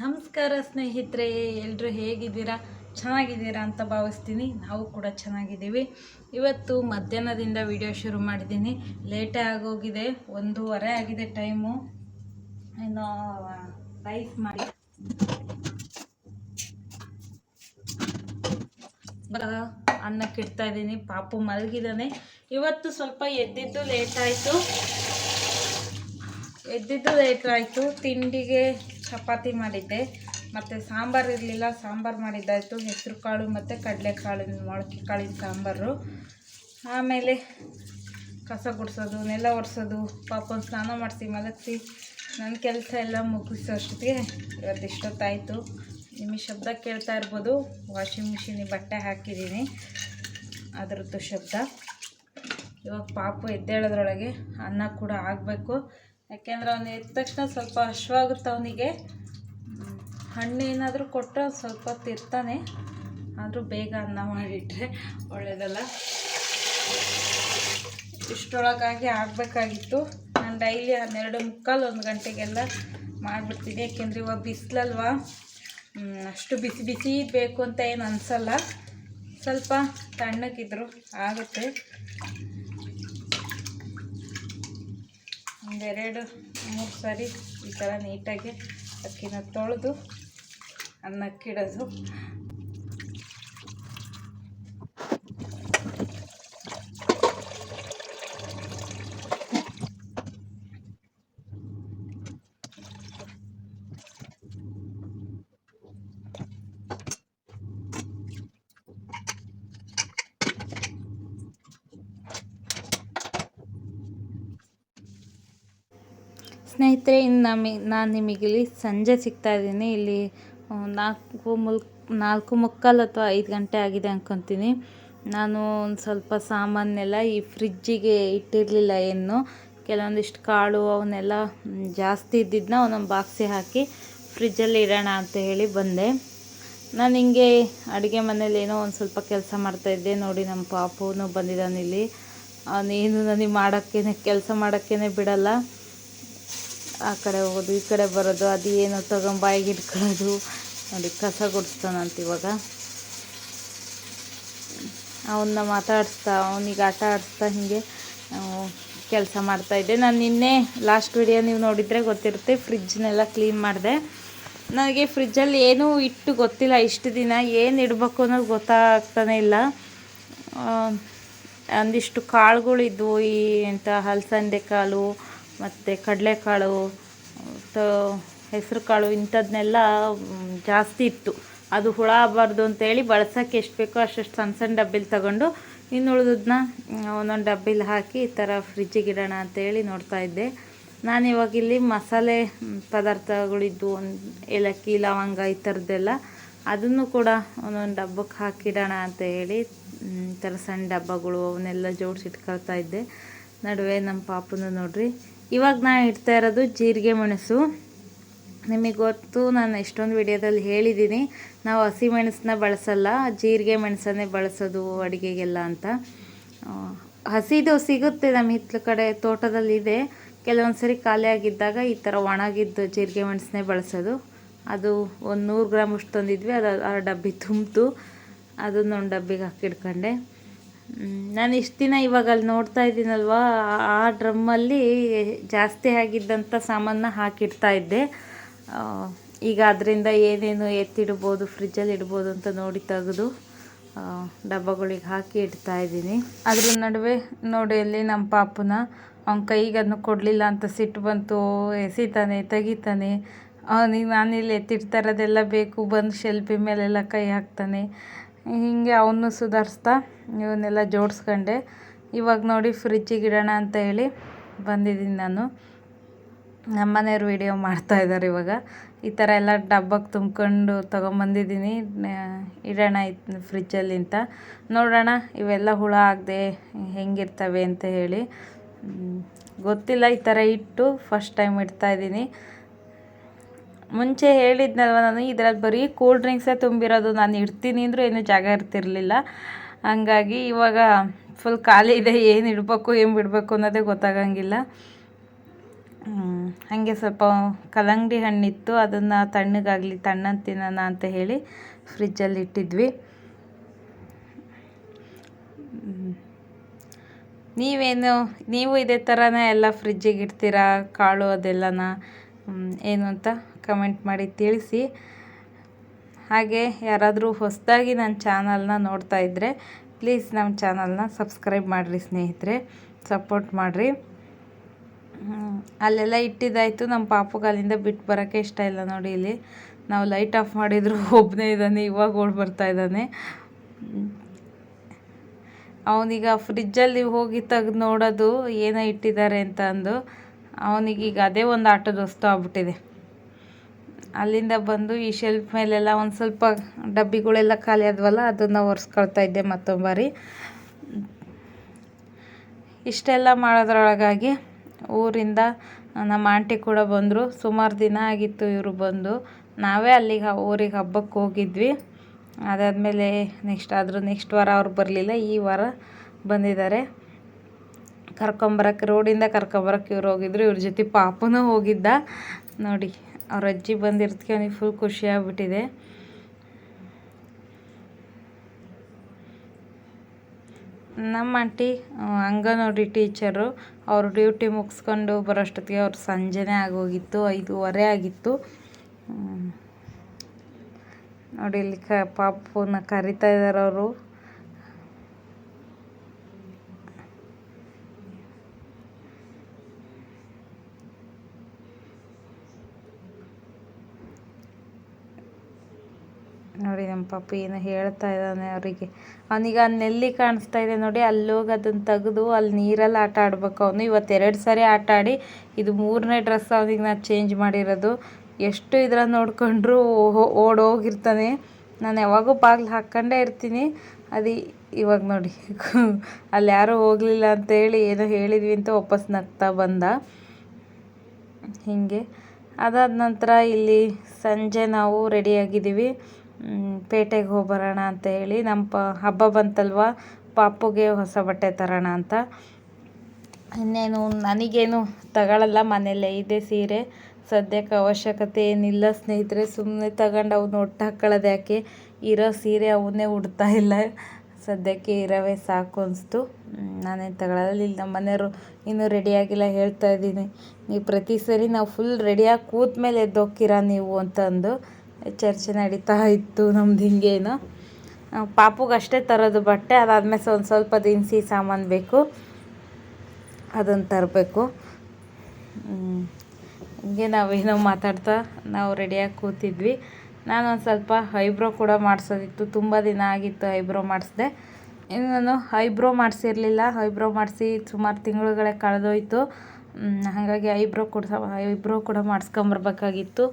ನಮಸ್ಕಾರ ಸ್ನೇಹಿತರೆ, ಎಲ್ಲರೂ ಹೇಗಿದ್ದೀರಾ? ಚೆನ್ನಾಗಿದ್ದೀರಾ ಅಂತ ಭಾವಿಸ್ತೀನಿ. ನಾವು ಕೂಡ ಚೆನ್ನಾಗಿದ್ದೀವಿ. ಇವತ್ತು ಮಧ್ಯಾಹ್ನದಿಂದ ವಿಡಿಯೋ ಶುರು ಮಾಡಿದ್ದೀನಿ. ಲೇಟೇ ಆಗೋಗಿದೆ, 1:30 ಆಗಿದೆ ಟೈಮು. ಇನ್ನು ರೈಸ್ ಮಾಡಿ ಅನ್ನಕ್ಕೆ ಇಡ್ತಾ ಇದ್ದೀನಿ. ಪಾಪು ಮಲಗಿದ್ದಾನೆ. ಇವತ್ತು ಸ್ವಲ್ಪ ಎದ್ದಿದ್ದು ಲೇಟ್ ಆಯಿತು. ತಿಂಡಿಗೆ ಚಪಾತಿ ಮಾಡಿದ್ದೆ, ಮತ್ತು ಸಾಂಬಾರು ಇರಲಿಲ್ಲ, ಸಾಂಬಾರು ಮಾಡಿದ್ದಾಯಿತು. ಹೆಸರು ಕಾಳು ಮತ್ತು ಕಡಲೆಕಾಳಿನ ಮೊಳಕೆ ಕಾಳಿನ ಸಾಂಬಾರು. ಆಮೇಲೆ ಕಸ ಗುಡಿಸೋದು, ನೆಲ ಒರೆಸೋದು, ಪಾಪನ ಸ್ನಾನ ಮಾಡಿಸಿ ಮಲಗಿಸಿ ನನ್ನ ಕೆಲಸ ಎಲ್ಲ ಮುಗಿಸೋಷ್ಟೊತ್ತಿಗೆ ಇವತ್ತು ಇಷ್ಟೊತ್ತಾಯಿತು. ನಿಮಗೆ ಶಬ್ದ ಕೇಳ್ತಾ ಇರ್ಬೋದು, ವಾಷಿಂಗ್ ಮಿಷಿನಿಗೆ ಬಟ್ಟೆ ಹಾಕಿದ್ದೀನಿ, ಅದರದ್ದು ಶಬ್ದ. ಇವಾಗ ಪಾಪು ಎದ್ದೇಳೋದ್ರೊಳಗೆ ಅನ್ನ ಕೂಡ ಆಗಬೇಕು. ಯಾಕೆಂದರೆ ಅವನು ಎದ್ದ ತಕ್ಷಣ ಸ್ವಲ್ಪ ಹಶ್ವಾಗುತ್ತೆ ಅವನಿಗೆ. ಹಣ್ಣು ಏನಾದರೂ ಕೊಟ್ಟರೆ ಸ್ವಲ್ಪ ತಿರ್ತಾನೆ, ಆದರೂ ಬೇಗ ಅನ್ನ ಮಾಡಿಟ್ರೆ ಒಳ್ಳೆಯದಲ್ಲ. ಇಷ್ಟರೊಳಗಾಗಿ ಆಗಬೇಕಾಗಿತ್ತು. ನಾನು ಡೈಲಿ 12:45 1 ಗಂಟೆಗೆಲ್ಲ ಮಾಡಿಬಿಡ್ತೀನಿ. ಯಾಕೆಂದರೆ ಇವಾಗ ಬಿಸಿಲಲ್ವಾ, ಅಷ್ಟು ಬಿಸಿ ಬಿಸಿ ಬೇಕು ಅಂತ ಏನು ಅನಿಸಲ್ಲ. ಸ್ವಲ್ಪ ತಣ್ಣಗಿದ್ರು ಆಗುತ್ತೆ. 2-3 ಸಾರಿ ಈ ಥರ ನೀಟಾಗಿ ಅಕ್ಕಿನ ತೊಳೆದು ಅನ್ನಕ್ಕಿಡೋದು. ಸ್ನೇಹಿತರೆ, ಇನ್ನು ನಾನು ನಿಮಗಿಲ್ಲಿ ಸಂಜೆ ಸಿಗ್ತಾಯಿದ್ದೀನಿ. ಇಲ್ಲಿ 4:45 ಅಥವಾ 5 ಗಂಟೆ ಆಗಿದೆ ಅಂದ್ಕೊತೀನಿ. ನಾನು ಒಂದು ಸ್ವಲ್ಪ ಸಾಮಾನೆಲ್ಲ ಈ ಫ್ರಿಜ್ಜಿಗೆ ಇಟ್ಟಿರಲಿಲ್ಲ. ಕೆಲವೊಂದಿಷ್ಟು ಕಾಳು ಅವನ್ನೆಲ್ಲ ಜಾಸ್ತಿ ಇದ್ದಿದ್ದನ್ನ ಒಂದೊಂದು ಬಾಕ್ಸಿಗೆ ಹಾಕಿ ಫ್ರಿಜ್ಜಲ್ಲಿ ಇಡೋಣ ಅಂತ ಹೇಳಿ ಬಂದೆ. ನಾನು ಹಿಂಗೆ ಅಡುಗೆ ಮನೇಲಿ ಏನೋ ಒಂದು ಸ್ವಲ್ಪ ಕೆಲಸ ಮಾಡ್ತಾಯಿದ್ದೆ. ನೋಡಿ, ನಮ್ಮ ಪಾಪುನು ಬಂದಿದ್ದಾನೆ ಇಲ್ಲಿ. ಅವನೇನು ನನಗೆ ಕೆಲಸ ಮಾಡೋಕ್ಕೇ ಬಿಡಲ್ಲ. ಆ ಕಡೆ ಹೋಗೋದು, ಈ ಕಡೆ ಬರೋದು, ಅದು ಏನೋ ಬಾಯಿಗೆ ಇಟ್ಕೊಳ್ಳೋದು. ನೋಡಿ, ಕಸ ಗುಡಿಸ್ತಾನಂತ. ಇವಾಗ ಅವನ್ನ ಮಾತಾಡಿಸ್ತಾ, ಅವನಿಗೆ ಆಟ ಆಡಿಸ್ತಾ ಹೀಗೆ ಕೆಲಸ ಮಾಡ್ತಾಯಿದ್ದೆ. ನಾನು ನಿನ್ನೆ ಲಾಸ್ಟ್ ವಿಡಿಯೋ ನೀವು ನೋಡಿದರೆ ಗೊತ್ತಿರುತ್ತೆ, ಫ್ರಿಜ್ನೆಲ್ಲ ಕ್ಲೀನ್ ಮಾಡಿದೆ. ನನಗೆ ಫ್ರಿಜ್ಜಲ್ಲಿ ಏನೂ ಇಟ್ಟು ಗೊತ್ತಿಲ್ಲ. ಇಷ್ಟು ದಿನ ಏನು ಇಡಬೇಕು ಅನ್ನೋದು ಗೊತ್ತಾಗ್ತಾನೆ ಇಲ್ಲ. ಒಂದಿಷ್ಟು ಕಾಳುಗಳಿದ್ವು, ಈ ಹಲಸಂದೆ ಕಾಳು ಮತ್ತು ಕಡಲೆಕಾಳು, ಹೆಸರು ಕಾಳು, ಇಂಥದ್ದನ್ನೆಲ್ಲ ಜಾಸ್ತಿ ಇತ್ತು. ಅದು ಹುಳ ಆಗಬಾರ್ದು ಅಂತೇಳಿ ಬಳಸೋಕ್ಕೆ ಎಷ್ಟು ಬೇಕೋ ಅಷ್ಟು ಸಣ್ಣ ಸಣ್ಣ ಡಬ್ಬಿಲಿ ತಗೊಂಡು ಇನ್ನು ಉಳಿದದನ್ನ ಒಂದೊಂದು ಡಬ್ಬಿಲಿ ಹಾಕಿ ಈ ಥರ ಫ್ರಿಜ್ಜಿಗೆ ಇಡೋಣ ಅಂತೇಳಿ ನೋಡ್ತಾಯಿದ್ದೆ. ನಾನು ಇವಾಗಿಲ್ಲಿ ಮಸಾಲೆ ಪದಾರ್ಥಗಳಿದ್ದು, ಏಲಕ್ಕಿ, ಲವಂಗ, ಈ ಥರದ್ದೆಲ್ಲ ಅದನ್ನು ಕೂಡ ಒಂದೊಂದು ಡಬ್ಬಕ್ಕೆ ಹಾಕಿಡೋಣ ಅಂತ ಹೇಳಿ ಈ ಥರ ಸಣ್ಣ ಡಬ್ಬಗಳು ಅವನ್ನೆಲ್ಲ ಜೋಡಿಸಿಟ್ಕೊಳ್ತಾ ಇದ್ದೆ. ನಡುವೆ ನಮ್ಮ ಪಾಪನು ನೋಡ್ರಿ, ಇವಾಗ ನಾನು ಇಡ್ತಾ ಇರೋದು ಜೀರಿಗೆ ಮೆಣಸು. ನಿಮಗೆ ಗೊತ್ತು, ನಾನು ಎಷ್ಟೊಂದು ವಿಡಿಯೋದಲ್ಲಿ ಹೇಳಿದ್ದೀನಿ, ನಾವು ಹಸಿ ಮೆಣಸನ್ನ ಬಳಸಲ್ಲ, ಜೀರಿಗೆ ಮೆಣಸನ್ನೇ ಬಳಸೋದು ಅಡುಗೆಗೆಲ್ಲ ಅಂತ. ಹಸಿದು ಸಿಗುತ್ತೆ ನಮ್ಮ ಹಿತ್ತಲ ಕಡೆ ತೋಟದಲ್ಲಿದೆ. ಕೆಲವೊಂದು ಸರಿ ಖಾಲಿಯಾಗಿದ್ದಾಗ ಈ ಥರ ಒಣಗಿದ್ದು ಜೀರಿಗೆ ಮೆಣಸನ್ನೇ ಬಳಸೋದು. ಅದು ಒಂದು 100 ಗ್ರಾಮ್ ಅಷ್ಟು ತಂದಿದ್ವಿ, ಅದು ಆ ಡಬ್ಬಿ ತುಂಬಿತು. ಅದನ್ನೊಂದು ಡಬ್ಬಿಗೆ ಹಾಕಿಡ್ಕೊಂಡೆ. ನಾನು ಇಷ್ಟು ದಿನ ಇವಾಗ ಅಲ್ಲಿ ನೋಡ್ತಾ ಇದ್ದೀನಲ್ವ, ಆ ಡ್ರಮ್ಮಲ್ಲಿ ಜಾಸ್ತಿ ಆಗಿದ್ದಂಥ ಸಾಮಾನನ್ನ ಹಾಕಿಡ್ತಾ ಇದ್ದೆ. ಈಗ ಅದರಿಂದ ಏನೇನು ಎತ್ತಿಡ್ಬೋದು, ಫ್ರಿಜ್ಜಲ್ಲಿ ಇಡ್ಬೋದು ಅಂತ ನೋಡಿ ತೆಗೆದು ಡಬ್ಬಗಳಿಗೆ ಹಾಕಿ ಇಡ್ತಾ ಇದ್ದೀನಿ. ಅದ್ರ ನಡುವೆ ನೋಡಿ, ಅಲ್ಲಿ ನಮ್ಮ ಪಾಪುನ ಅವನ ಕೈಗೆ ಅದನ್ನು ಕೊಡಲಿಲ್ಲ ಅಂತ ಸಿಟ್ಟು ಬಂತು. ಎಸಿತಾನೆ, ತೆಗಿತಾನೆ. ಅವನಿಗೆ ನಾನಿಲ್ಲಿ ಎತ್ತಿಡ್ತಾ ಇರೋದೆಲ್ಲ ಬೇಕು, ಬಂದು ಶೆಲ್ಫಿ ಮೇಲೆಲ್ಲ ಕೈ ಹಾಕ್ತಾನೆ. ಹೀಗೆ ಅವನು ಸುಧಾರಿಸ್ತಾ ಇವನ್ನೆಲ್ಲ ಜೋಡಿಸ್ಕೊಂಡೆ. ಇವಾಗ ನೋಡಿ, ಫ್ರಿಜ್ಜಿಗೆ ಇಡೋಣ ಅಂತ ಹೇಳಿ ಬಂದಿದ್ದೀನಿ ನಾನು. ನಮ್ಮ ಮನೆಯವ್ರು ವೀಡಿಯೋ ಮಾಡ್ತಾಯಿದ್ದಾರೆ ಇವಾಗ. ಈ ಥರ ಎಲ್ಲ ಡಬ್ಬಕ್ಕೆ ತುಂಬ್ಕೊಂಡು ತೊಗೊಂಬಂದಿದ್ದೀನಿ, ಇಡೋಣ ಫ್ರಿಜ್ಜಲ್ಲಿ ಅಂತ. ನೋಡೋಣ ಇವೆಲ್ಲ ಹುಳ ಆಗದೆ ಹೆಂಗಿರ್ತವೆ ಅಂತ ಹೇಳಿ. ಗೊತ್ತಿಲ್ಲ, ಈ ಥರ ಇಟ್ಟು ಫಸ್ಟ್ ಟೈಮ್ ಇಡ್ತಾಯಿದ್ದೀನಿ. ಮುಂಚೆ ಹೇಳಿದ್ನಲ್ವ ನಾನು, ಇದರಲ್ಲಿ ಬರೀ ಕೂಲ್ ಡ್ರಿಂಕ್ಸೇ ತುಂಬಿರೋದು. ನಾನು ಇಡ್ತೀನಿ ಅಂದರೂ ಏನೂ ಜಾಗ ಇರ್ತಿರಲಿಲ್ಲ. ಹಂಗಾಗಿ ಇವಾಗ ಫುಲ್ ಖಾಲಿ ಇದೆ. ಏನು ಇಡಬೇಕು ಏನು ಬಿಡಬೇಕು ಅನ್ನೋದೇ ಗೊತ್ತಾಗಂಗಿಲ್ಲ. ಹಾಗೆ ಸ್ವಲ್ಪ ಕಲ್ಲಂಗಡಿ ಹಣ್ಣಿತ್ತು, ಅದನ್ನು ತಣ್ಣಗಾಗಲಿ ತಣ್ಣಗೆ ತಿನ್ನೋಣ ಅಂತ ಹೇಳಿ ಫ್ರಿಜ್ಜಲ್ಲಿ ಇಟ್ಟಿದ್ವಿ. ನೀವು ಇದೇ ಥರನೇ ಎಲ್ಲ ಫ್ರಿಜ್ಜಿಗೆ ಇಡ್ತೀರಾ ಕಾಳು ಅದೆಲ್ಲನ ಏನು ಅಂತ ಕಮೆಂಟ್ ಮಾಡಿ ತಿಳಿಸಿ. ಹಾಗೆ ಯಾರಾದರೂ ಹೊಸದಾಗಿ ನನ್ನ ಚಾನಲ್ನ ನೋಡ್ತಾ ಇದ್ದರೆ ಪ್ಲೀಸ್ ನಮ್ಮ ಚಾನಲ್ನ ಸಬ್ಸ್ಕ್ರೈಬ್ ಮಾಡಿರಿ ಸ್ನೇಹಿತರೆ, ಸಪೋರ್ಟ್ ಮಾಡಿರಿ. ಅಲ್ಲೆಲ್ಲ ಇಟ್ಟಿದ್ದಾಯಿತು. ನಮ್ಮ ಪಾಪುಗೆ ಅಲ್ಲಿಂದ ಬಿಟ್ಟು ಬರೋಕ್ಕೆ ಇಷ್ಟ ಇಲ್ಲ. ನೋಡಿ ಇಲ್ಲಿ ನಾವು ಲೈಟ್ ಆಫ್ ಮಾಡಿದ್ರು ಒಬ್ಬನೇ ಇದ್ದಾನೆ, ಇವಾಗ ಓಡಿ ಬರ್ತಾ ಇದ್ದಾನೆ. ಅವನೀಗ ಫ್ರಿಜ್ಜಲ್ಲಿ ಹೋಗಿ ತೆಗೆದು ನೋಡೋದು ಏನೋ ಇಟ್ಟಿದ್ದಾರೆ ಅಂತ ಅಂದು ಅವನಿಗೀಗ ಅದೇ ಒಂದು ಆಟದ ವಸ್ತು ಆಗ್ಬಿಟ್ಟಿದೆ. ಅಲ್ಲಿಂದ ಬಂದು ಈ ಶೆಲ್ಫ್ ಮೇಲೆಲ್ಲ ಒಂದು ಸ್ವಲ್ಪ ಡಬ್ಬಿಗಳೆಲ್ಲ ಖಾಲಿ ಆದ್ವಲ್ಲ, ಅದನ್ನು ಒರೆಸ್ಕೊಳ್ತಾ ಇದ್ದೆ ಮತ್ತೊಂದು ಬಾರಿ. ಇಷ್ಟೆಲ್ಲ ಮಾಡೋದ್ರೊಳಗಾಗಿ ಊರಿಂದ ನಮ್ಮ ಆಂಟಿ ಕೂಡ ಬಂದರು. ಸುಮಾರು ದಿನ ಆಗಿತ್ತು ಇವರು ಬಂದು. ನಾವೇ ಅಲ್ಲಿಗೆ ಊರಿಗೆ ಹಬ್ಬಕ್ಕೆ ಹೋಗಿದ್ವಿ. ಅದಾದಮೇಲೆ ನೆಕ್ಸ್ಟ್ ವಾರ ಅವ್ರು ಬರಲಿಲ್ಲ, ಈ ವಾರ ಬಂದಿದ್ದಾರೆ. ರೋಡಿಂದ ಕರ್ಕೊಂಬರಕ್ಕೆ ಇವ್ರು ಹೋಗಿದ್ರು. ಇವ್ರ ಜೊತೆ ಪಾಪನೂ ಹೋಗಿದ್ದ. ನೋಡಿ ಅವ್ರ ಅಜ್ಜಿ ಬಂದಿರೋದಕ್ಕೆ ಅವನಿಗೆ ಫುಲ್ ಖುಷಿಯಾಗ್ಬಿಟ್ಟಿದೆ. ನಮ್ಮ ಆಂಟಿ ಅಂಗನವಾಡಿ ಟೀಚರು. ಅವರು ಡ್ಯೂಟಿ ಮುಗಿಸ್ಕೊಂಡು ಬರೋಷ್ಟೊತ್ತಿಗೆ ಅವ್ರು ಸಂಜೆನೇ ಆಗೋಗಿತ್ತು, 5:15 ಆಗಿತ್ತು. ನೋಡಿ ಇಲ್ಲಿ ಪಾಪುನ ಕರಿತಾ ಇದ್ದಾರೆ ಅವರು. ನೋಡಿ ನಮ್ಮ ಪಾಪು ಏನೋ ಹೇಳ್ತಾ ಇದ್ದಾನೆ ಅವರಿಗೆ. ಅವನಿಗೆ ಆ ನೆಲ್ಲಿ ಕಾಣಿಸ್ತಾ ಇದೆ ನೋಡಿ, ಅಲ್ಲೋಗಿ ಅದನ್ನು ತೆಗೆದು ಅಲ್ಲಿ ನೀರಲ್ಲಿ ಆಟ ಆಡ್ಬೇಕು. ಅವನು ಇವತ್ತು 2 ಸಾರಿ ಆಟ ಆಡಿ ಇದು 3ನೇ ಡ್ರೆಸ್ ಅವನಿಗೆ ನಾನು ಚೇಂಜ್ ಮಾಡಿರೋದು. ಎಷ್ಟು ಇದ್ರ ನೋಡ್ಕೊಂಡ್ರು ಓಡೋಗಿರ್ತಾನೆ. ನಾನು ಯಾವಾಗೂ ಬಾಗಿಲು ಹಾಕ್ಕೊಂಡೇ ಇರ್ತೀನಿ. ಅದು ಇವಾಗ ನೋಡಿ ಅಲ್ಲಿ ಯಾರೂ ಹೋಗಲಿಲ್ಲ ಅಂತೇಳಿ ಏನೋ ಹೇಳಿದ್ವಿ ಅಂತ ವಾಪಸ್ ನಗ್ತಾ ಬಂದ. ಹೀಗೆ ಅದಾದ ನಂತರ ಇಲ್ಲಿ ಸಂಜೆ ನಾವು ರೆಡಿಯಾಗಿದ್ದೀವಿ, ಪೇಟೆಗೆ ಹೋಗಿ ಬರೋಣ ಅಂತ ಹೇಳಿ. ನಮ್ಮ ಹಬ್ಬ ಬಂತಲ್ವ, ಪಾಪುಗೆ ಹೊಸ ಬಟ್ಟೆ ತರೋಣ ಅಂತ. ಇನ್ನೇನು ನನಗೇನು ತಗೊಳ್ಳಲ್ಲ, ಮನೆಯಲ್ಲೇ ಇದೆ ಸೀರೆ. ಸದ್ಯಕ್ಕೆ ಅವಶ್ಯಕತೆ ಏನಿಲ್ಲ ಸ್ನೇಹಿತರೆ. ಸುಮ್ಮನೆ ತಗೊಂಡು ಅವನ್ನ ಒಟ್ಟು ಹಾಕ್ಕೊಳ್ಳೋದು ಯಾಕೆ, ಇರೋ ಸೀರೆ ಅವನ್ನೇ ಉಡ್ತಾ ಇಲ್ಲ. ಸದ್ಯಕ್ಕೆ ಇರೋವೇ ಸಾಕು ಅನಿಸ್ತು. ನಾನೇನು ತಗೊಳ್ಳಲ್ಲ. ಇಲ್ಲಿ ನಮ್ಮ ಮನೆಯವರು ಇನ್ನೂ ರೆಡಿಯಾಗಿಲ್ಲ, ಹೇಳ್ತಾ ಇದ್ದೀನಿ, ನೀವು ಪ್ರತಿ ಸರಿ ನಾವು ಫುಲ್ ರೆಡಿಯಾಗಿ ಕೂತ ಮೇಲೆ ಎದ್ದೋಗ್ತೀರಾ ನೀವು ಅಂತಂದು ಚರ್ಚೆ ನಡೀತಾ ಇತ್ತು ನಮ್ದು. ಹಿಂಗೇನು ಪಾಪುಗೆ ಅಷ್ಟೇ ತರೋದು ಬಟ್ಟೆ. ಅದಾದಮೇಲೆ ಒಂದು ಸ್ವಲ್ಪ ದಿನಸಿ ಸಾಮಾನು ಬೇಕು, ಅದನ್ನು ತರಬೇಕು. ಹಿಂಗೆ ನಾವೇನೋ ಮಾತಾಡ್ತಾ ನಾವು ರೆಡಿಯಾಗಿ ಕೂತಿದ್ವಿ. ನಾನು ಒಂದು ಸ್ವಲ್ಪ ಐಬ್ರೋ ಕೂಡ ಮಾಡಿಸೋದಿತ್ತು, ತುಂಬ ದಿನ ಆಗಿತ್ತು ಐಬ್ರೋ ಮಾಡಿಸ್ದೆ. ಇನ್ನು ನಾನು ಐಬ್ರೋ ಮಾಡಿಸಿರಲಿಲ್ಲ, ಐಬ್ರೋ ಮಾಡಿಸಿ ಸುಮಾರು ತಿಂಗಳುಗಳೇ ಕಳೆದೋಯ್ತು. ಹಾಗಾಗಿ ಐಬ್ರೋ ಕೂಡ ಮಾಡಿಸ್ಕೊಂಬರ್ಬೇಕಾಗಿತ್ತು.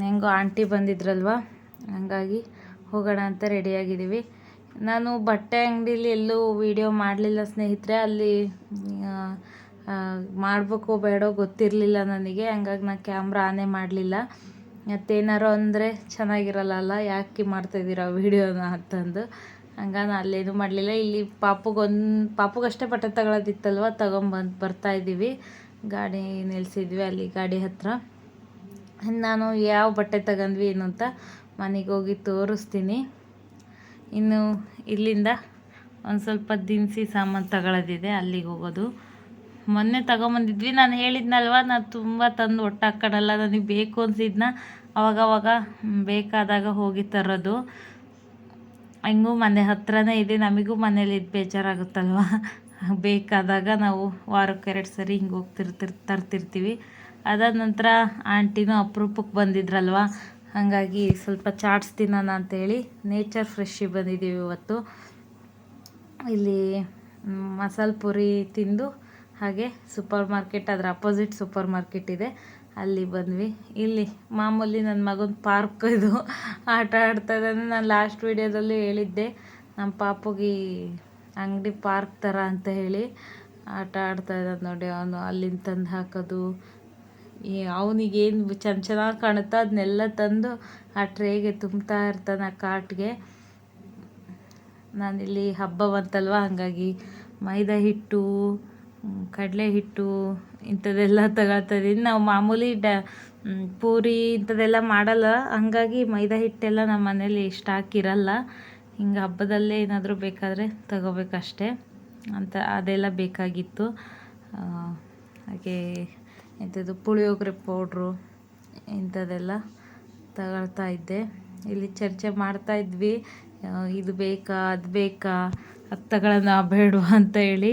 ಹೆಂಗೋ ಆಂಟಿ ಬಂದಿದ್ರಲ್ವ, ಹಾಗಾಗಿ ಹೋಗೋಣ ಅಂತ ರೆಡಿಯಾಗಿದ್ದೀವಿ. ನಾನು ಬಟ್ಟೆ ಅಂಗಡೀಲಿ ಎಲ್ಲೂ ವೀಡಿಯೋ ಮಾಡಲಿಲ್ಲ ಸ್ನೇಹಿತರೆ. ಅಲ್ಲಿ ಮಾಡಬೇಕೋ ಬೇಡೋ ಗೊತ್ತಿರಲಿಲ್ಲ ನನಗೆ, ಹಂಗಾಗಿ ನಾನು ಕ್ಯಾಮ್ರಾ ಆನೇ ಮಾಡಲಿಲ್ಲ. ಮತ್ತೇನಾರು ಅಂದರೆ ಚೆನ್ನಾಗಿರಲ್ಲ, ಯಾಕೆ ಮಾಡ್ತಾಯಿದ್ದೀರಾ ವೀಡಿಯೋನ ಅಂತಂದು. ಹಂಗಾಗಿ ನಾನು ಅಲ್ಲೇನೂ ಮಾಡಲಿಲ್ಲ. ಇಲ್ಲಿ ಪಾಪುಗಷ್ಟೇ ಬಟ್ಟೆ ತಗೊಳ್ಳೋದಿತ್ತಲ್ವ, ಬರ್ತಾಯಿದ್ದೀವಿ. ಗಾಡಿ ನಿಲ್ಲಿಸಿದ್ವಿ ಅಲ್ಲಿ ಗಾಡಿ ಹತ್ರ. ನಾನು ಯಾವ ಬಟ್ಟೆ ತಗೊಂಡ್ವಿ ಏನು ಅಂತ ಮನೆಗೆ ಹೋಗಿ ತೋರಿಸ್ತೀನಿ. ಇನ್ನು ಇಲ್ಲಿಂದ ಒಂದು ಸ್ವಲ್ಪ ದಿನಸಿ ಸಾಮಾನು ತಗೊಳ್ಳೋದಿದೆ, ಅಲ್ಲಿಗೆ ಹೋಗೋದು. ಮೊನ್ನೆ ತಗೊಂಬಂದಿದ್ವಿ, ನಾನು ಹೇಳಿದ್ನಲ್ವ, ನಾನು ತುಂಬ ತಂದು ಒಟ್ಟು ಹಾಕ್ಕೊಳಲ್ಲ. ನನಗೆ ಬೇಕು ಅನಿಸಿದ್ನ ಅವಾಗವಾಗ ಬೇಕಾದಾಗ ಹೋಗಿ ತರೋದು. ಹಂಗೂ ಮನೆ ಹತ್ರನೇ ಇದೆ, ನಮಗೂ ಮನೇಲಿ ಇದು ಬೇಜಾರಾಗುತ್ತಲ್ವ. ಬೇಕಾದಾಗ ನಾವು ವಾರಕ್ಕೆ 2 ಸರಿ ಹಿಂಗೆ ತರ್ತಿರ್ತೀವಿ. ಅದಾದ ನಂತರ ಆಂಟಿನೂ ಅಪರೂಪಕ್ಕೆ ಬಂದಿದ್ರಲ್ವ, ಹಾಗಾಗಿ ಸ್ವಲ್ಪ ಚಾಟ್ಸ್ ತಿನ್ನೋಣ ಅಂತೇಳಿ ನೇಚರ್ ಫ್ರೆಶ್ಶಿಗೆ ಬಂದಿದ್ದೀವಿ ಇವತ್ತು. ಇಲ್ಲಿ ಮಸಾಲೆ ಪುರಿ ತಿಂದು ಹಾಗೆ ಸೂಪರ್ ಮಾರ್ಕೆಟ್, ಅದರ ಅಪೋಸಿಟ್ ಸೂಪರ್ ಮಾರ್ಕೆಟ್ ಇದೆ, ಅಲ್ಲಿ ಬಂದ್ವಿ. ಇಲ್ಲಿ ಮಾಮೂಲಿ ನನ್ನ ಮಗನ ಪಾರ್ಕ್ ಇದು ಆಟ ಆಡ್ತಾ ಇದ್ದಾನೆ. ನಾನು ಲಾಸ್ಟ್ ವೀಡಿಯೋದಲ್ಲಿ ಹೇಳಿದ್ದೆ ನಮ್ಮ ಪಾಪುಗೆ ಅಂಗಡಿ ಪಾರ್ಕ್ ಥರ ಅಂತ ಹೇಳಿ ಆಟ ಆಡ್ತಾ ಇದ್ದಾನೆ. ನೋಡಿ ಅವನು ಅಲ್ಲಿಂದ ತಂದು ಹಾಕೋದು, ಅವನಿಗೇನು ಚೆನ್ನಾಗಿ ಕಾಣುತ್ತೋ ಅದನ್ನೆಲ್ಲ ತಂದು ಆ ಟ್ರೇಗೆ ತುಂಬ್ತಾ ಇರ್ತಾನೆ, ಆ ಕಾರ್ಟ್ಗೆ. ನಾನಿಲ್ಲಿ ಹಬ್ಬ ಬಂತಲ್ವ, ಹಾಗಾಗಿ ಮೈದಾ ಹಿಟ್ಟು ಕಡಲೆ ಹಿಟ್ಟು ಇಂಥದ್ದೆಲ್ಲ ತಗೊಳ್ತಾಯಿದ್ದೀನಿ. ನಾವು ಮಾಮೂಲಿ ಪೂರಿ ಇಂಥದ್ದೆಲ್ಲ ಮಾಡಲ್ಲ, ಹಾಗಾಗಿ ಮೈದಾ ಹಿಟ್ಟೆಲ್ಲ ನಮ್ಮ ಮನೇಲಿ ಸ್ಟಾಕ್ ಇರಲ್ಲ. ಹಿಂಗೆ ಹಬ್ಬದಲ್ಲೇ ಏನಾದರೂ ಬೇಕಾದರೆ ತಗೋಬೇಕಷ್ಟೆ ಅಂತ ಅದೆಲ್ಲ ಬೇಕಾಗಿತ್ತು. ಹಾಗೆ ಇಂಥದ್ದು ಪುಳಿಯೋಗರೆ ಪೌಡ್ರು ಇಂಥದ್ದೆಲ್ಲ ತಗೊಳ್ತಾ ಇದ್ದೆ. ಇಲ್ಲಿ ಚರ್ಚೆ ಮಾಡ್ತಾಯಿದ್ವಿ, ಇದು ಬೇಕಾ ಅದು ಬೇಕಾ, ಅದು ತಗೊಳ್ಳೋಣ ಬೇಡವಾ ಅಂತ ಹೇಳಿ.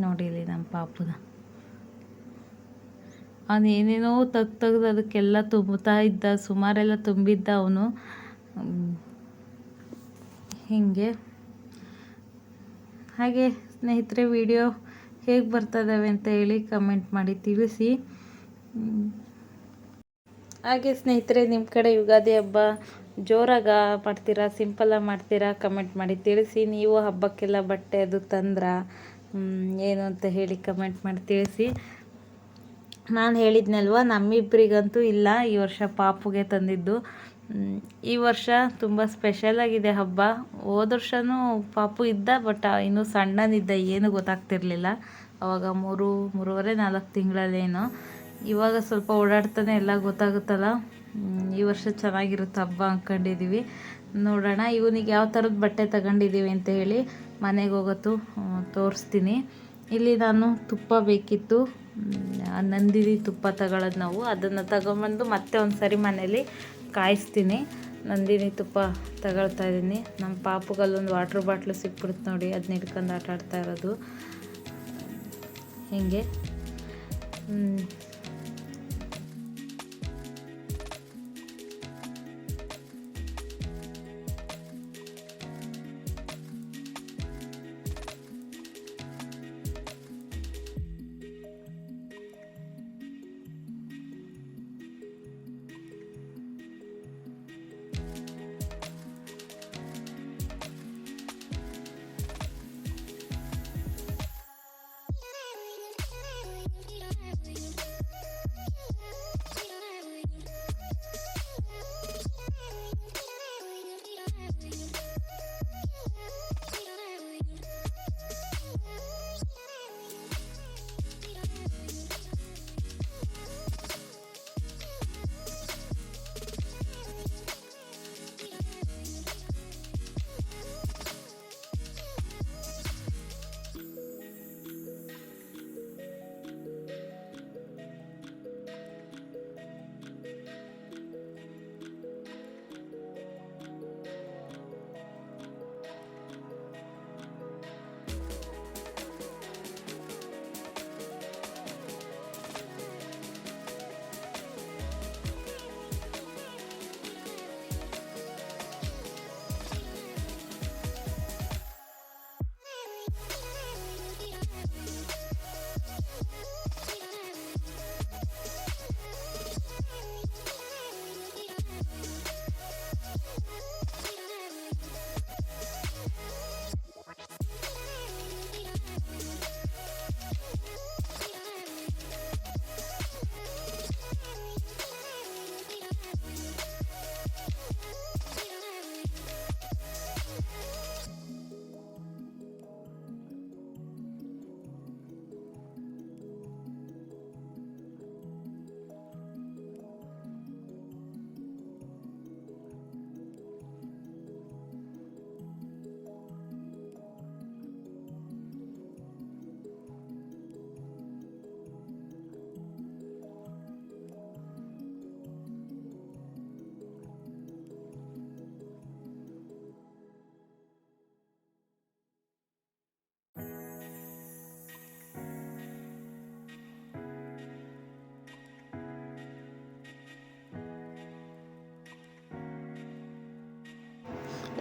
ನೋಡಿಲಿ ನಮ್ಮ ಪಾಪುನ, ಅವನು ಏನೇನೋ ತೆಗ್ದು ಅದಕ್ಕೆಲ್ಲ ತುಂಬುತ್ತಾ ಇದ್ದ, ಸುಮಾರೆಲ್ಲ ತುಂಬಿದ್ದ ಅವನು. ಹೀಗೆ ಹಾಗೆ ಸ್ನೇಹಿತರೆ, ವಿಡಿಯೋ ಹೇಗೆ ಬರ್ತಾಯಿದ್ದಾವೆ ಅಂತ ಹೇಳಿ ಕಮೆಂಟ್ ಮಾಡಿ ತಿಳಿಸಿ. ಹಾಗೆ ಸ್ನೇಹಿತರೆ, ನಿಮ್ಮ ಕಡೆ ಯುಗಾದಿ ಹಬ್ಬ ಜೋರಾಗ ಮಾಡ್ತೀರಾ, ಸಿಂಪಲ್ಲಾಗಿ ಮಾಡ್ತೀರಾ, ಕಮೆಂಟ್ ಮಾಡಿ ತಿಳಿಸಿ. ನೀವು ಹಬ್ಬಕ್ಕೆಲ್ಲ ಬಟ್ಟೆ ಅದು ತಂದ್ರಾ ಏನು ಅಂತ ಹೇಳಿ ಕಮೆಂಟ್ ಮಾಡಿ ತಿಳಿಸಿ. ನಾನು ಹೇಳಿದ್ನಲ್ವ, ನಮ್ಮಿಬ್ಬರಿಗಂತೂ ಇಲ್ಲ, ಈ ವರ್ಷ ಪಾಪುಗೆ ತಂದಿದ್ದು. ಈ ವರ್ಷ ತುಂಬ ಸ್ಪೆಷಲಾಗಿದೆ ಹಬ್ಬ. ಹೋದ ವರ್ಷವೂ ಪಾಪು ಇದ್ದ, ಬಟ್ ಇನ್ನೂ ಸಣ್ಣನಿದ್ದ, ಏನು ಗೊತ್ತಾಗ್ತಿರ್ಲಿಲ್ಲ ಅವಾಗ. 3.5-4 ತಿಂಗಳಲ್ಲೇನೋ. ಇವಾಗ ಸ್ವಲ್ಪ ಓಡಾಡ್ತಾನೆ, ಎಲ್ಲ ಗೊತ್ತಾಗುತ್ತಲ್ಲ. ಈ ವರ್ಷ ಚೆನ್ನಾಗಿರುತ್ತೆ ಹಬ್ಬ ಅಂದ್ಕೊಂಡಿದ್ದೀವಿ. ನೋಡೋಣ ಇವನಿಗೆ ಯಾವ ಥರದ ಬಟ್ಟೆ ತಗೊಂಡಿದ್ದೀವಿ ಅಂತ ಹೇಳಿ ಮನೆಗೆ ಹೋಗೋದು ತೋರಿಸ್ತೀನಿ. ಇಲ್ಲಿ ನಾನು ತುಪ್ಪ ಬೇಕಿತ್ತು, ನಂದಿನಿ ತುಪ್ಪ ತಗೊಳ್ಳೋದು ನಾವು. ಅದನ್ನು ತಗೊಂಬಂದು ಮತ್ತೆ ಒಂದು ಸರಿ ಮನೇಲಿ ಕಾಯಿಸ್ತೀನಿ. ನಂದಿನಿ ತುಪ್ಪ ತಗೊಳ್ತಾ ಇದ್ದೀನಿ. ನಮ್ಮ ಪಾಪುಗಲ್ಲೊಂದು ವಾಟ್ರ್ ಬಾಟ್ಲು ಸಿಕ್ಬಿಡುತ್ತೆ ನೋಡಿ, ಅದನ್ನ ಹಿಡ್ಕೊಂಡು ಆಟ ಆಡ್ತಾ ಇರೋದು ಹೀಗೆ.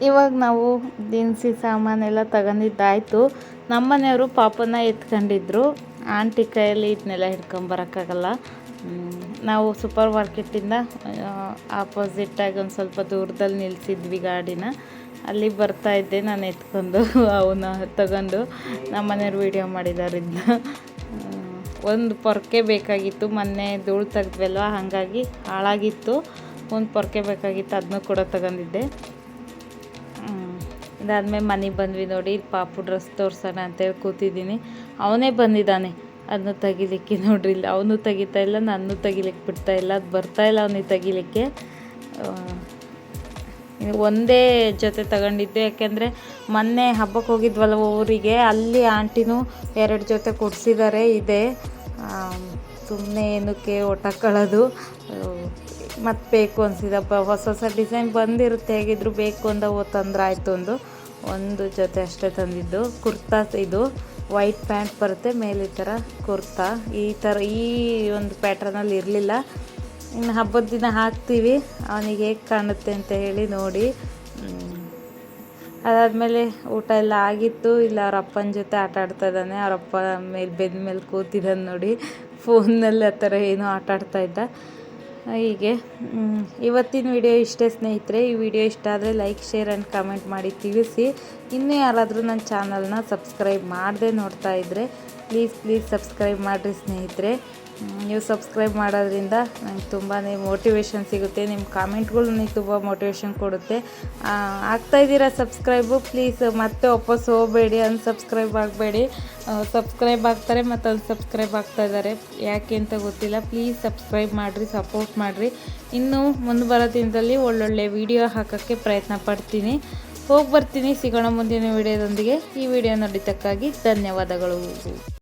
ಇವಾಗ ನಾವು ದಿನಸಿ ಸಾಮಾನೆಲ್ಲ ತಗೊಂಡಿದ್ದಾಯಿತು. ನಮ್ಮನೆಯವರು ಪಾಪನ ಎತ್ಕೊಂಡಿದ್ರು. ಆಂಟಿ ಕೈಯಲ್ಲಿ ಇದನ್ನೆಲ್ಲ ಹಿಡ್ಕೊಂಬರೋಕ್ಕಾಗಲ್ಲ. ನಾವು ಸೂಪರ್ ಮಾರ್ಕೆಟಿಂದ ಆಪೋಸಿಟ್ಟಾಗಿ ಒಂದು ಸ್ವಲ್ಪ ದೂರದಲ್ಲಿ ನಿಲ್ಲಿಸಿದ್ವಿ ಗಾಡಿನ. ಅಲ್ಲಿ ಬರ್ತಾಯಿದ್ದೆ ನಾನು ಎತ್ಕೊಂಡು, ಅವನ್ನ ತಗೊಂಡು ನಮ್ಮನೆಯವ್ರು ವೀಡಿಯೋ ಮಾಡಿದಾರಿಂದ. ಒಂದು ಪೊರ್ಕೆ ಬೇಕಾಗಿತ್ತು, ಮೊನ್ನೆ ಧೂಳು ತೆಗೆದ್ವಲ್ವ, ಹಾಗಾಗಿ ಹಾಳಾಗಿತ್ತು. ಒಂದು ಪೊರ್ಕೆ ಬೇಕಾಗಿತ್ತು, ಅದನ್ನೂ ಕೂಡ ತಗೊಂಡಿದ್ದೆ. ಇದಾದಮೇಲೆ ಮನೆಗೆ ಬಂದ್ವಿ ನೋಡಿ. ಪಾಪು ಡ್ರೆಸ್ ತೋರಿಸೋಣ ಅಂತೇಳಿ ಕೂತಿದ್ದೀನಿ. ಅವನೇ ಬಂದಿದ್ದಾನೆ ಅದನ್ನು ತೆಗಿಲಿಕ್ಕೆ. ನೋಡ್ರಿ ಇಲ್ಲ, ಅವನು ತೆಗಿತಾ ಇಲ್ಲ, ನಾನು ತೆಗಿಲಿಕ್ಕೆ ಬಿಡ್ತಾ ಇಲ್ಲ. ಅದು ಬರ್ತಾಯಿಲ್ಲ ಅವನಿಗೆ ತೆಗಿಲಿಕ್ಕೆ. ಒಂದೇ ಜೊತೆ ತಗೊಂಡಿದ್ದೆ, ಯಾಕೆಂದರೆ ಮೊನ್ನೆ ಹಬ್ಬಕ್ಕೆ ಹೋಗಿದ್ವಲ್ಲ ಊರಿಗೆ, ಅಲ್ಲಿ ಆಂಟಿನೂ 2 ಜೊತೆ ಕೊಡಿಸಿದ್ದಾರೆ. ಇದೆ ಸುಮ್ಮನೆ ಏನಕ್ಕೆ ಒಟ್ಟಾಕೊಳ್ಳೋದು, ಮತ್ತು ಬೇಕು ಅನಿಸಿದಪ್ಪ. ಹೊಸ ಡಿಸೈನ್ ಬಂದಿರುತ್ತೆ, ಹೇಗಿದ್ರು ಬೇಕು ಅಂದ ತಂದ್ರೆ ಆಯಿತು. ಒಂದು ಜೊತೆ ಅಷ್ಟೇ ತಂದಿದ್ದು. ಕುರ್ತಾ, ಇದು ವೈಟ್ ಪ್ಯಾಂಟ್ ಬರುತ್ತೆ, ಮೇಲೆ ಈ ಥರ ಕುರ್ತಾ. ಈ ಒಂದು ಪ್ಯಾಟ್ರನಲ್ಲಿ ಇರಲಿಲ್ಲ. ಇನ್ನು ಹಬ್ಬದ ದಿನ ಹಾಕ್ತೀವಿ, ಅವನಿಗೆ ಹೇಗೆ ಕಾಣುತ್ತೆ ಅಂತ ಹೇಳಿ ನೋಡಿ. ಅದಾದಮೇಲೆ ಊಟ ಎಲ್ಲ ಆಗಿತ್ತು. ಇಲ್ಲ ಅವ್ರ ಅಪ್ಪನ ಜೊತೆ ಆಟ ಆಡ್ತಾ ಇದ್ದಾನೆ. ಅವರಪ್ಪ ಬೆನ್ನ ಮೇಲೆ ಕೂತಿದ್ದಾನೆ ನೋಡಿ. ಫೋನ್ನಲ್ಲಿ ಆ ಥರ ಏನೋ ಆಟ ಆಡ್ತಾಯಿದ್ದ. ಹೀಗೆ ಇವತ್ತಿನ ವಿಡಿಯೋ ಇಷ್ಟೇ ಸ್ನೇಹಿತರೆ. ಈ ವಿಡಿಯೋ ಇಷ್ಟ ಆದರೆ ಲೈಕ್, ಶೇರ್ ಆ್ಯಂಡ್ ಕಮೆಂಟ್ ಮಾಡಿ ತಿಳಿಸಿ. ಇನ್ನೂ ಯಾರಾದರೂ ನನ್ನ ಚಾನಲ್ನ ಸಬ್ಸ್ಕ್ರೈಬ್ ಮಾಡದೆ ನೋಡ್ತಾ ಇದ್ದರೆ ಪ್ಲೀಸ್ ಸಬ್ಸ್ಕ್ರೈಬ್ ಮಾಡಿರಿ ಸ್ನೇಹಿತರೆ. ನೀವು ಸಬ್ಸ್ಕ್ರೈಬ್ ಮಾಡೋದ್ರಿಂದ ನಂಗೆ ತುಂಬಾ ಮೋಟಿವೇಶನ್ ಸಿಗುತ್ತೆ. ನಿಮ್ಮ ಕಾಮೆಂಟ್ಗಳು ನನಗೆ ತುಂಬ ಮೋಟಿವೇಶನ್ ಕೊಡುತ್ತೆ. ಆಗ್ತಾಯಿದ್ದೀರಾ ಸಬ್ಸ್ಕ್ರೈಬು, ಪ್ಲೀಸ್ ಮತ್ತೆ ವಾಪಸ್ ಹೋಗಬೇಡಿ, ಅನ್ಸಬ್ಸ್ಕ್ರೈಬ್ ಆಗಬೇಡಿ. ಸಬ್ಸ್ಕ್ರೈಬ್ ಆಗ್ತಾರೆ ಮತ್ತು ಅನ್ಸಬ್ಸ್ಕ್ರೈಬ್ ಆಗ್ತಾಯಿದ್ದಾರೆ, ಯಾಕೆ ಅಂತ ಗೊತ್ತಿಲ್ಲ. ಪ್ಲೀಸ್ ಸಬ್ಸ್ಕ್ರೈಬ್ ಮಾಡಿರಿ, ಸಪೋರ್ಟ್ ಮಾಡಿರಿ. ಇನ್ನು ಮುಂದೆ ಬರೋ ದಿನದಲ್ಲಿ ಒಳ್ಳೊಳ್ಳೆ ವಿಡಿಯೋ ಹಾಕೋಕ್ಕೆ ಪ್ರಯತ್ನ ಪಡ್ತೀನಿ. ಹೋಗಿ ಬರ್ತೀನಿ. ಸಿಗೋಣ ಮುಂದಿನ ವಿಡಿಯೋದೊಂದಿಗೆ. ಈ ವಿಡಿಯೋ ನೋಡಿದ್ದಕ್ಕಾಗಿ ಧನ್ಯವಾದಗಳು.